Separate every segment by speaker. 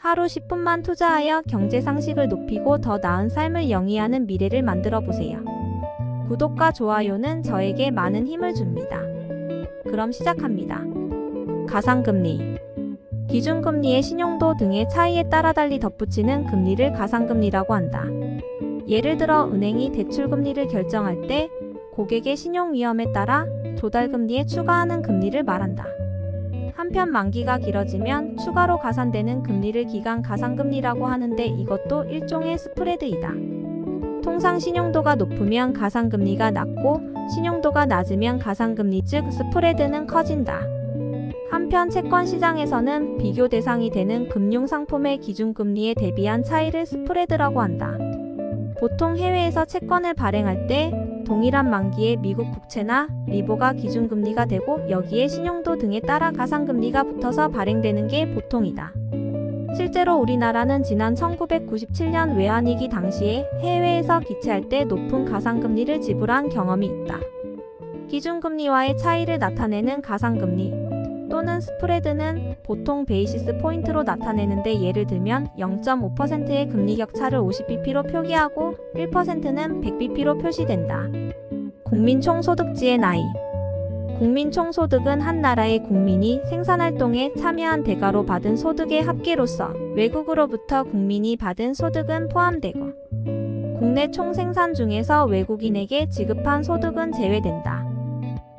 Speaker 1: 하루 10분만 투자하여 경제 상식을 높이고 더 나은 삶을 영위하는 미래를 만들어 보세요. 구독과 좋아요는 저에게 많은 힘을 줍니다. 그럼 시작합니다. 가상금리. 기준금리의 신용도 등의 차이에 따라 달리 덧붙이는 금리를 가상금리라고 한다. 예를 들어 은행이 대출금리를 결정할 때 고객의 신용위험에 따라 조달금리에 추가하는 금리를 말한다. 한편 만기가 길어지면 추가로 가산되는 금리를 기간 가상금리라고 하는데 이것도 일종의 스프레드이다. 통상 신용도가 높으면 가상금리가 낮고 신용도가 낮으면 가상금리 즉 스프레드는 커진다. 한편 채권시장에서는 비교 대상이 되는 금융상품의 기준금리에 대비한 차이를 스프레드라고 한다. 보통 해외에서 채권을 발행할 때 동일한 만기의 미국 국채나 리보가 기준금리가 되고 여기에 신용도 등에 따라 가상금리가 붙어서 발행되는 게 보통이다. 실제로 우리나라는 지난 1997년 외환위기 당시에 해외에서 기채할 때 높은 가상금리를 지불한 경험이 있다. 기준금리와의 차이를 나타내는 가상금리 또는 스프레드는 보통 베이시스 포인트로 나타내는데 예를 들면 0.5%의 금리 격차를 50bp로 표기하고 1%는 100bp로 표시된다. 국민총소득지의 나이. 국민총소득은 한 나라의 국민이 생산활동에 참여한 대가로 받은 소득의 합계로서 외국으로부터 국민이 받은 소득은 포함되고 국내 총생산 중에서 외국인에게 지급한 소득은 제외된다.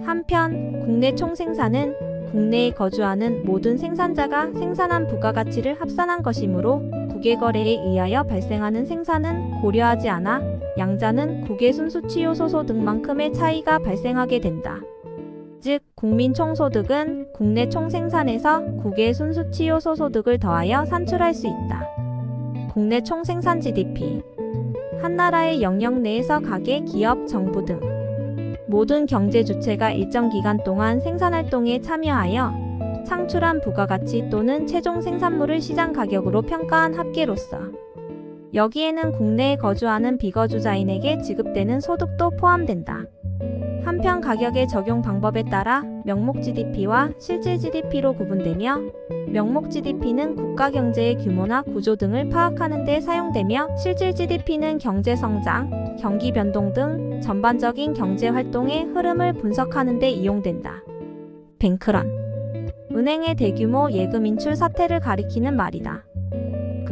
Speaker 1: 한편 국내 총생산은 국내에 거주하는 모든 생산자가 생산한 부가가치를 합산한 것이므로 국외거래에 의하여 발생하는 생산은 고려하지 않아 양자는 국외순수치요소소득만큼의 차이가 발생하게 된다. 즉 국민총소득은 국내 총생산에서 국외순수치요소소득을 더하여 산출할 수 있다. 국내 총생산 GDP. 한 나라의 영역 내에서 가계, 기업, 정부 등 모든 경제 주체가 일정 기간 동안 생산활동에 참여하여 창출한 부가가치 또는 최종 생산물을 시장 가격으로 평가한 합계로서 여기에는 국내에 거주하는 비거주자인에게 지급되는 소득도 포함된다. 한편 가격의 적용 방법에 따라 명목 GDP와 실질 GDP로 구분되며 명목 GDP는 국가 경제의 규모나 구조 등을 파악하는 데 사용되며 실질 GDP는 경제 성장, 경기 변동 등 전반적인 경제 활동의 흐름을 분석하는 데 이용된다. 뱅크런. 은행의 대규모 예금 인출 사태를 가리키는 말이다.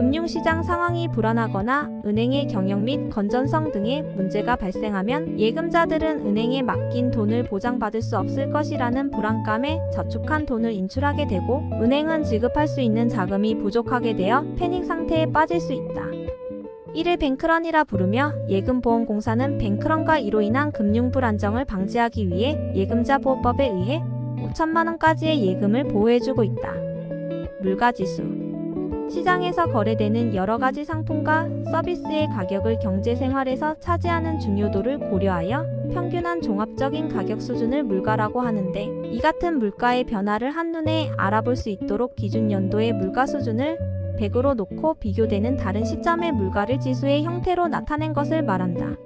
Speaker 1: 금융시장 상황이 불안하거나 은행의 경영 및 건전성 등의 문제가 발생하면 예금자들은 은행에 맡긴 돈을 보장받을 수 없을 것이라는 불안감에 저축한 돈을 인출하게 되고 은행은 지급할 수 있는 자금이 부족하게 되어 패닉 상태에 빠질 수 있다. 이를 뱅크런이라 부르며 예금보험공사는 뱅크런과 이로 인한 금융 불안정을 방지하기 위해 예금자 보호법에 의해 5천만 원까지의 예금을 보호해주고 있다. 물가지수. 시장에서 거래되는 여러가지 상품과 서비스의 가격을 경제생활에서 차지하는 중요도를 고려하여 평균한 종합적인 가격 수준을 물가라고 하는데 이 같은 물가의 변화를 한눈에 알아볼 수 있도록 기준연도의 물가 수준을 100으로 놓고 비교되는 다른 시점의 물가를 지수의 형태로 나타낸 것을 말한다.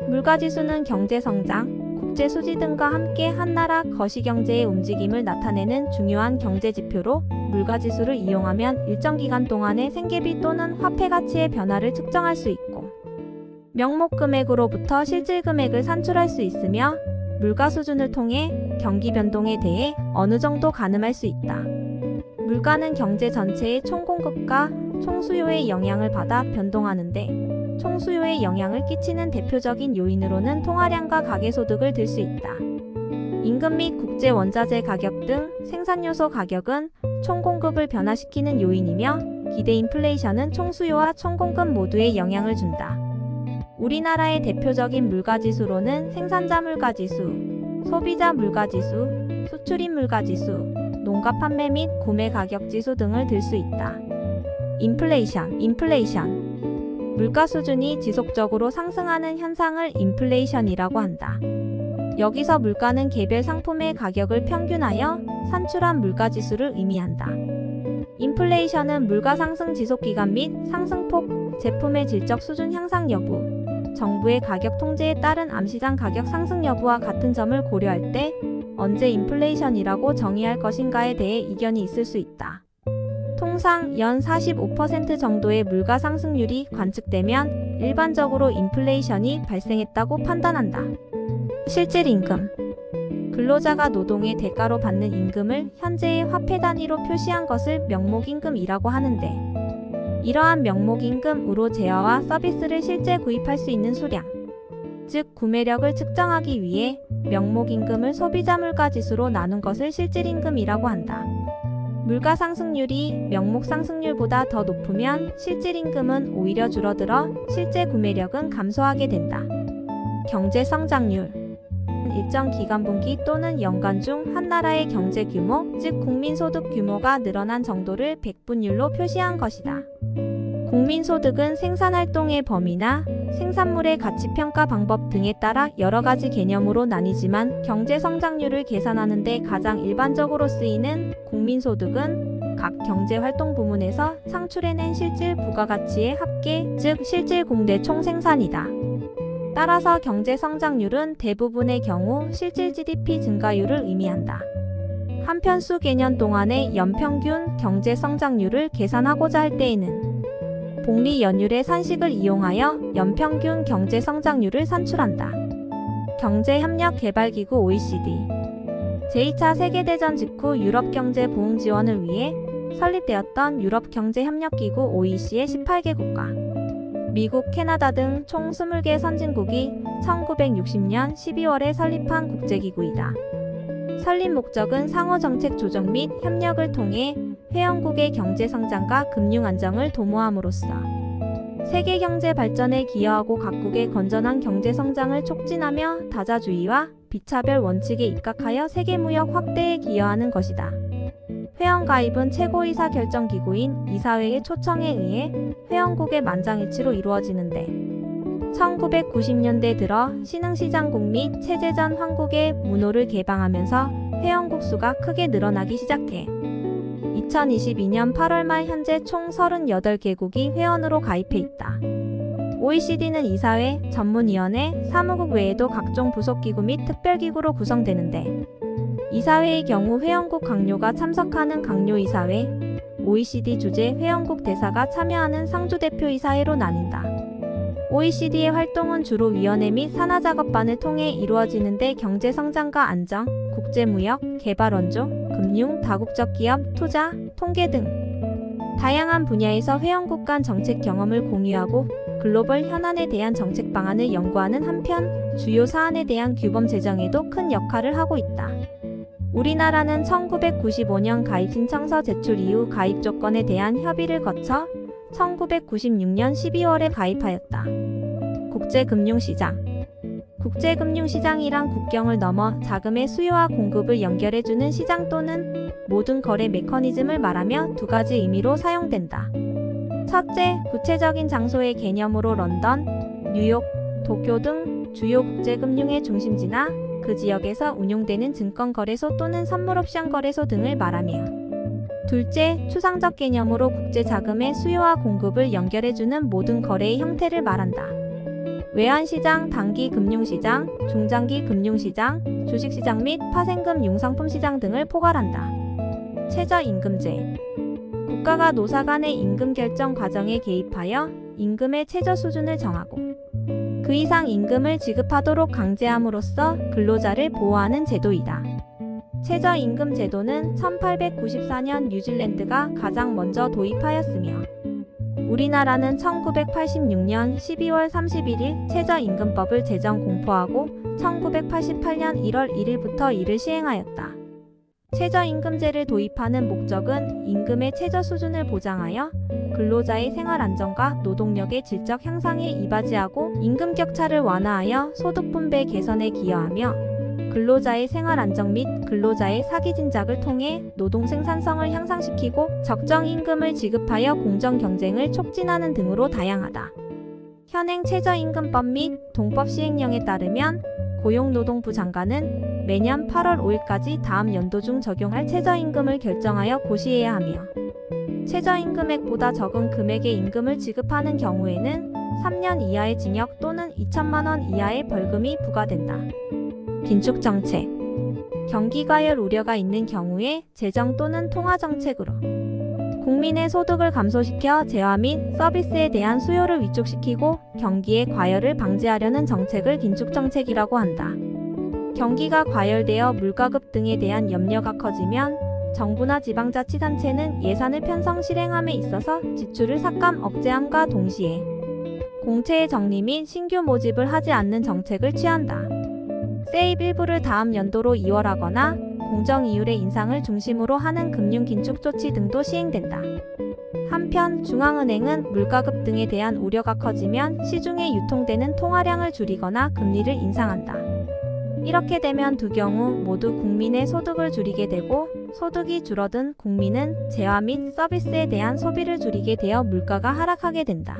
Speaker 1: 물가지수는 경제성장, 국제수지 등과 함께 한 나라 거시경제의 움직임을 나타내는 중요한 경제지표로 물가지수를 이용하면 일정 기간 동안의 생계비 또는 화폐가치의 변화를 측정할 수 있고 명목금액으로부터 실질금액을 산출할 수 있으며 물가 수준을 통해 경기 변동에 대해 어느 정도 가늠할 수 있다. 물가는 경제 전체의 총공급과 총수요의 영향을 받아 변동하는데 총수요에 영향을 끼치는 대표적인 요인으로는 통화량과 가계소득을 들 수 있다. 임금 및 국제 원자재 가격 등 생산요소 가격은 총공급을 변화시키는 요인이며 기대 인플레이션은 총수요와 총공급 모두에 영향을 준다. 우리나라의 대표적인 물가지수로는 생산자 물가지수, 소비자 물가지수, 수출입 물가지수, 농가 판매 및 구매 가격지수 등을 들 수 있다. 인플레이션. 물가 수준이 지속적으로 상승하는 현상을 인플레이션이라고 한다. 여기서 물가는 개별 상품의 가격을 평균하여 산출한 물가지수를 의미한다. 인플레이션은 물가 상승 지속기간 및 상승폭, 제품의 질적 수준 향상 여부, 정부의 가격 통제에 따른 암시장 가격 상승 여부와 같은 점을 고려할 때 언제 인플레이션이라고 정의할 것인가에 대해 이견이 있을 수 있다. 통상 연 45% 정도의 물가 상승률이 관측되면 일반적으로 인플레이션이 발생했다고 판단한다. 실질 임금. 근로자가 노동의 대가로 받는 임금을 현재의 화폐 단위로 표시한 것을 명목임금이라고 하는데, 이러한 명목임금으로 재화와 서비스를 실제 구입할 수 있는 수량, 즉 구매력을 측정하기 위해 명목임금을 소비자 물가지수로 나눈 것을 실질임금이라고 한다. 물가 상승률이 명목 상승률보다 더 높으면 실질임금은 오히려 줄어들어 실제 구매력은 감소하게 된다. 경제 성장률. 일정 기간분기 또는 연간 중 한 나라의 경제 규모, 즉 국민소득 규모가 늘어난 정도를 백분율로 표시한 것이다. 국민소득은 생산활동의 범위나 생산물의 가치평가 방법 등에 따라 여러 가지 개념으로 나뉘지만 경제성장률을 계산하는 데 가장 일반적으로 쓰이는 국민소득은 각 경제활동 부문에서 창출해낸 실질 부가가치의 합계, 즉 실질 공대 총생산이다. 따라서 경제성장률은 대부분의 경우 실질 GDP 증가율을 의미한다. 한편 수 개년 동안의 연평균 경제성장률을 계산하고자 할 때에는 복리 연율의 산식을 이용하여 연평균 경제성장률을 산출한다. 경제협력개발기구 OECD. 제2차 세계대전 직후 유럽경제 보흥 지원을 위해 설립되었던 유럽경제협력기구 OEC의 18개 국가, 미국, 캐나다 등 총 20개 선진국이 1960년 12월에 설립한 국제기구이다. 설립 목적은 상호정책 조정 및 협력을 통해 회원국의 경제성장과 금융안정을 도모함으로써 세계 경제 발전에 기여하고 각국의 건전한 경제성장을 촉진하며 다자주의와 비차별 원칙에 입각하여 세계무역 확대에 기여하는 것이다. 회원가입은 최고이사 결정기구인 이사회의 초청에 의해 회원국의 만장일치로 이루어지는데, 1990년대 들어 신흥시장국 및 체제전 황국의 문호를 개방하면서 회원국 수가 크게 늘어나기 시작해 2022년 8월 말 현재 총 38개국이 회원으로 가입해 있다. OECD는 이사회, 전문위원회, 사무국 외에도 각종 부속기구 및 특별기구로 구성되는데, 이사회의 경우 회원국 강요가 참석하는 강요이사회, OECD 주재 회원국 대사가 참여하는 상주대표이사회로 나뉜다. OECD의 활동은 주로 위원회 및 산하작업반을 통해 이루어지는데 경제성장과 안정, 국제무역, 개발원조, 금융, 다국적 기업, 투자, 통계 등 다양한 분야에서 회원국 간 정책 경험을 공유하고 글로벌 현안에 대한 정책 방안을 연구하는 한편 주요 사안에 대한 규범 제정에도 큰 역할을 하고 있다. 우리나라는 1995년 가입 신청서 제출 이후 가입 조건에 대한 협의를 거쳐 1996년 12월에 가입하였다. 국제금융시장. 국제금융시장이란 국경을 넘어 자금의 수요와 공급을 연결해주는 시장 또는 모든 거래 메커니즘을 말하며 두 가지 의미로 사용된다. 첫째, 구체적인 장소의 개념으로 런던, 뉴욕, 도쿄 등 주요 국제금융의 중심지나 그 지역에서 운용되는 증권거래소 또는 선물옵션 거래소 등을 말하며, 둘째, 추상적 개념으로 국제자금의 수요와 공급을 연결해주는 모든 거래의 형태를 말한다. 외환시장, 단기 금융시장, 중장기 금융시장, 주식시장 및 파생금 융상품시장 등을 포괄한다. 최저임금제. 국가가 노사 간의 임금 결정 과정에 개입하여 임금의 최저 수준을 정하고 그 이상 임금을 지급하도록 강제함으로써 근로자를 보호하는 제도이다. 최저임금 제도는 1894년 뉴질랜드가 가장 먼저 도입하였으며 우리나라는 1986년 12월 31일 최저임금법을 제정 공포하고 1988년 1월 1일부터 이를 시행하였다. 최저임금제를 도입하는 목적은 임금의 최저 수준을 보장하여 근로자의 생활 안정과 노동력의 질적 향상에 이바지하고 임금 격차를 완화하여 소득 분배 개선에 기여하며 근로자의 생활 안정 및 근로자의 사기 진작을 통해 노동 생산성을 향상시키고 적정 임금을 지급하여 공정 경쟁을 촉진하는 등으로 다양하다. 현행 최저임금법 및 동법 시행령에 따르면 고용노동부 장관은 매년 8월 5일까지 다음 연도 중 적용할 최저임금을 결정하여 고시해야 하며 최저임금액보다 적은 금액의 임금을 지급하는 경우에는 3년 이하의 징역 또는 2천만 원 이하의 벌금이 부과된다. 긴축정책. 경기 과열 우려가 있는 경우에 재정 또는 통화정책으로 국민의 소득을 감소시켜 재화 및 서비스에 대한 수요를 위축시키고 경기의 과열을 방지하려는 정책을 긴축 정책이라고 한다. 경기가 과열되어 물가급 등에 대한 염려가 커지면 정부나 지방자치단체는 예산을 편성 실행함에 있어서 지출을 삭감 억제함과 동시에 공채의 정리 및 신규 모집을 하지 않는 정책을 취한다. 세입 일부를 다음 연도로 이월하거나 공정 이율의 인상을 중심으로 하는 금융 긴축 조치 등도 시행된다. 한편 중앙은행은 물가급 등에 대한 우려가 커지면 시중에 유통되는 통화량을 줄이거나 금리를 인상한다. 이렇게 되면 두 경우 모두 국민의 소득을 줄이게 되고 소득이 줄어든 국민은 재화 및 서비스에 대한 소비를 줄이게 되어 물가가 하락하게 된다.